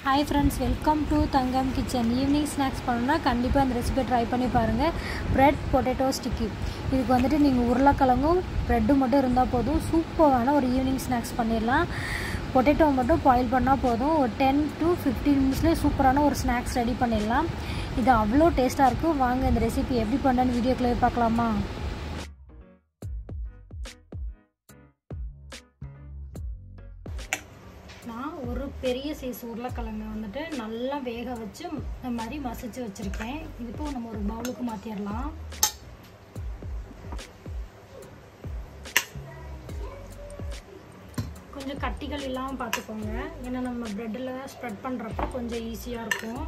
Hi friends, welcome to Thangam Kitchen. Evening snacks பண்ணனும்னா கண்டிப்பா இந்த ரெசிபி ட்ரை பண்ணி பாருங்க. Bread potato sticky. இதுக்கு வந்துட்டு நீங்க உருளைக்கிழங்கும் bread மட்டும் இருந்தா போதும். சூப்பரான ஒரு ஈவினிங் ஸ்நாக்ஸ் பண்ணிரலாம். பொட்டேட்டோ மட்டும் பாயில் பண்ணா போதும். ஒரு 10 to 15 minutesல சூப்பரான ஒரு ஸ்நாக்ஸ் ரெடி பண்ணிரலாம். இது அவ்ளோ டேஸ்டா இருக்கும். வாங்க இந்த ரெசிபி எப்படி பண்ணனும்னு வீடியோக்குள்ள பார்க்கலாமா? நான் ஒரு பெரிய சைஸ் உருளைக்கிழங்கு வந்துட்டு நல்லா வேக வச்சு இந்த மாதிரி மசிச்சு வச்சிருக்கேன். இப்போ நம்ம ஒரு பவுலுக்கு மாத்திரலாம். கொஞ்சம் கட்டிகள் இல்லாம பாத்துக்கோங்க. ஏன்னா நம்ம பிரெட்ல ஸ்ப்ரெட் பண்றப்ப கொஞ்சம் ஈஸியா இருக்கும்.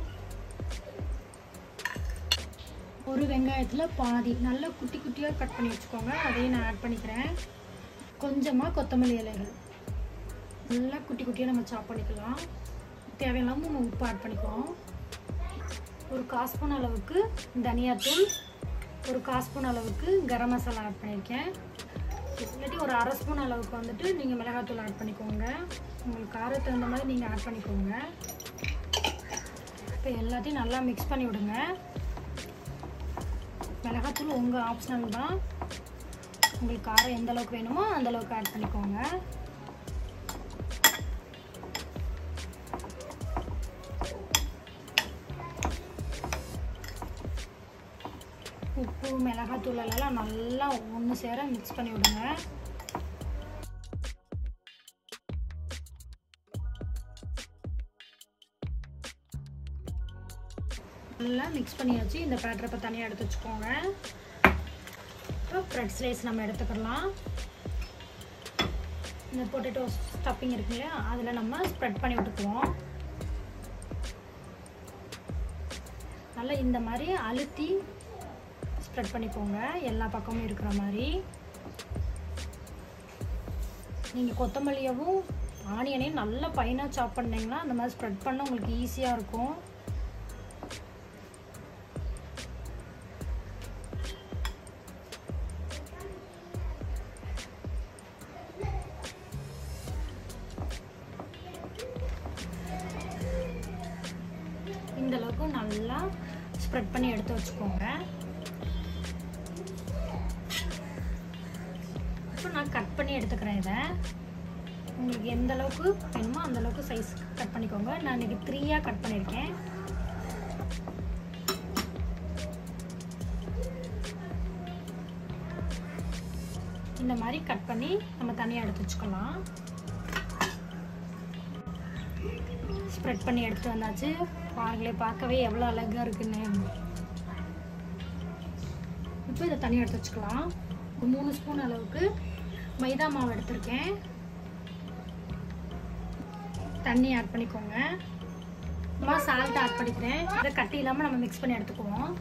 ஒரு வெங்காயத்துல பாதி நல்ல குட்டி குட்டியா கட் பண்ணி வச்சுக்கோங்க. அதையும் நான் ஆட் பண்ணிக்கிறேன். கொஞ்சமா கொத்தமல்லி இலைகள் நல்லா குட்டி குட்டியாக நம்ம சாப் பண்ணிக்கலாம். தேவையான நம்ம உப்பு ஆட் பண்ணிக்குவோம். ஒரு 1/4 ஸ்பூன் அளவுக்கு தனியாத்தூள், ஒரு 1/4 ஸ்பூன் அளவுக்கு கரம் மசாலா ஆட் பண்ணியிருக்கேன். இல்லாட்டி ஒரு 1/2 ஸ்பூன் அளவுக்கு வந்துட்டு நீங்கள் மிளகாத்தூள் ஆட் பண்ணிக்கோங்க. உங்களுக்கு காரத்துக்கு தகுந்த மாதிரி நீங்கள் ஆட் பண்ணிக்கோங்க. இப்போ எல்லாத்தையும் நல்லா மிக்ஸ் பண்ணி விடுங்க. மிளகாத்தூள் உங்கள் ஆப்ஷனல் தான். உங்களுக்கு காரம் எந்த அளவுக்கு வேணுமோ அந்த அளவுக்கு ஆட் பண்ணிக்கோங்க. உப்பு மிளகாத்தூள் எல்லாம் நல்லா ஒன்று சேர மிக்ஸ் பண்ணி விடுங்க. நல்லா மிக்ஸ் பண்ணியாச்சு. இந்த பேட்டரை இப்போ தனியாக எடுத்து வச்சுக்கோங்க. இப்போ ப்ரெட் ஸ்லைஸ் நம்ம எடுத்துக்கலாம். இந்த பொட்டேட்டோ ஸ்டஃபிங் இருக்கு இல்லையா, அதில் நம்ம ஸ்ப்ரெட் பண்ணி விட்டுக்குவோம். நல்லா இந்த மாதிரி அழுத்தி ஸ்ப்ரெட் பண்ணிக்கோங்க, எல்லா பக்கமும் இருக்கிற மாதிரி. நீங்கள் கொத்தமல்லியவும் ஆனியனையும் நல்லா ஃபைனாக சாப் பண்ணிங்கன்னா அந்த மாதிரி ஸ்ப்ரெட் பண்ண உங்களுக்கு ஈஸியாக இருக்கும். இந்த அளவுக்கு நல்லா ஸ்ப்ரெட் பண்ணி எடுத்து வச்சுக்கோங்க. நான் கட் பண்ணி எடுத்துக்கிறேன். இதை உங்களுக்கு எந்த அளவுக்கு வேணுமோ அந்த அளவுக்கு சைஸ் கட் பண்ணிக்கோங்க. நான் இன்னைக்கு 3ஆக கட் பண்ணியிருக்கேன். இந்த மாதிரி கட் பண்ணி நம்ம தனியாக எடுத்து வச்சுக்கலாம். ஸ்ப்ரெட் பண்ணி எடுத்து வந்தாச்சு. பாருங்களே, பார்க்கவே எவ்வளோ அழகாக இருக்குன்னு. இப்போ இதை தனியாக எடுத்து வச்சுக்கலாம். ஒரு 3 ஸ்பூன் அளவுக்கு மைதா மாவு எடுத்திருக்கேன். தண்ணி ஆட் பண்ணிக்கோங்க. நான் சால்ட் ஆட் பண்ணிக்கிறேன். அதை கட்டி இல்லாமல் நம்ம மிக்ஸ் பண்ணி எடுத்துக்குவோம்.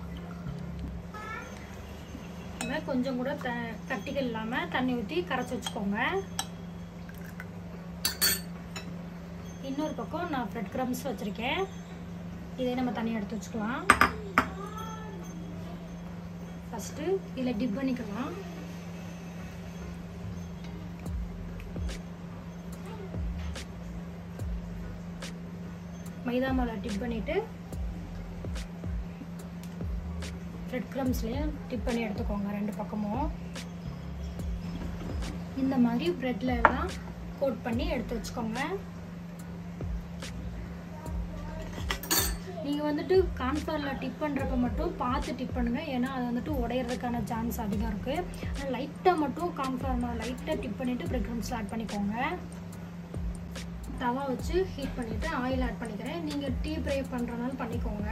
கொஞ்சம் கூட கட்டிகள் இல்லாமல் தண்ணி ஊற்றி கரைச்சி வச்சுக்கோங்க. இன்னொரு பக்கம் நான் பிரெட் கிரம்ஸ் வச்சுருக்கேன். இதை நம்ம தனியாக எடுத்து வச்சுக்கலாம். ஃபஸ்ட்டு இதில் டிப் பண்ணிக்கலாம். மைதா மாவில் டிப் பண்ணிவிட்டு பிரெட் கிரம்ஸ்லேயும் டிப் பண்ணி எடுத்துக்கோங்க. 2 பக்கமும் இந்த மாதிரி பிரெட்ல எல்லாம் கோட் பண்ணி எடுத்து வச்சுக்கோங்க. நீங்கள் வந்துட்டு கார்ன்ஃப்ளவரில் டிப் பண்ணுறப்ப மட்டும் பார்த்து டிப் பண்ணுங்கள். ஏன்னா அது வந்துட்டு உடையிறதுக்கான சான்ஸ் அதிகம் இருக்குது. லைட்டாக மட்டும் கார்ன்ஃப்ளவர் லைட்டாக டிப் பண்ணிவிட்டு பிரெட் கிரம்ஸில் ஆட் பண்ணிக்கோங்க. தவா வச்சு ஹீட் பண்ணிவிட்டு ஆயில் ஆட் பண்ணிக்கிறேன். நீங்கள் டீ ப்ரே பண்ணுறதுனால பண்ணிக்கோங்க.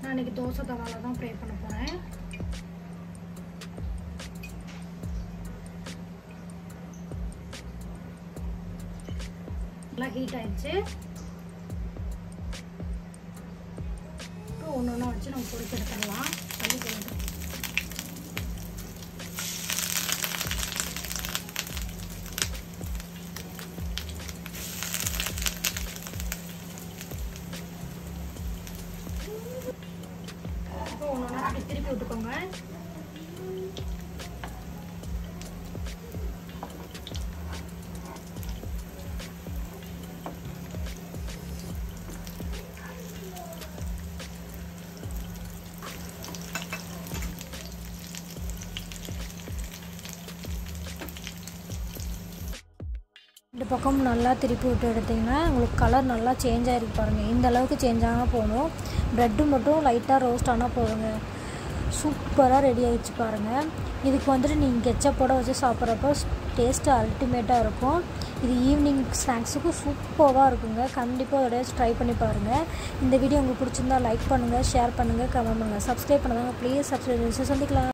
நான் இன்றைக்கி தோசை தவாவில் தான் ப்ரே பண்ண போகிறேன். நல்லா ஹீட் ஆயிடுச்சு. இப்போ ஒன்று ஒன்றா வச்சு நம்ம பொரிச்சு எடுத்துடலாம். தண்ணி போடுறது திருப்பி விட்டுக்கோங்க. இந்த பக்கம் நல்லா திருப்பி விட்டு எடுத்திங்கன்னா உங்களுக்கு கலர் நல்லா சேஞ்ச் ஆகிருக்கு பாருங்கள். இந்த அளவுக்கு சேஞ்ச் ஆனால் போகணும். ப்ரெட்டு மட்டும் லைட்டாக ரோஸ்ட் ஆனால் போதுங்க. சூப்பராக ரெடி ஆகிடுச்சு பாருங்கள். இதுக்கு வந்துட்டு நீங்கள் கெச்சப்போட வச்சு சாப்பிட்றப்போ டேஸ்ட்டு அல்டிமேட்டாக இருக்கும். இது ஈவினிங் ஸ்நாக்ஸுக்கும் சூப்பராக இருக்குங்க. கண்டிப்பாக ஒரு ட்ரை பண்ணி பாருங்கள். இந்த வீடியோ உங்களுக்கு பிடிச்சிருந்தா லைக் பண்ணுங்கள், ஷேர் பண்ணுங்கள், கமெண்ட் பண்ணுங்கள். சப்ஸ்கிரைப் பண்ணுங்கள். Please subscribe. சந்திக்கலாம்.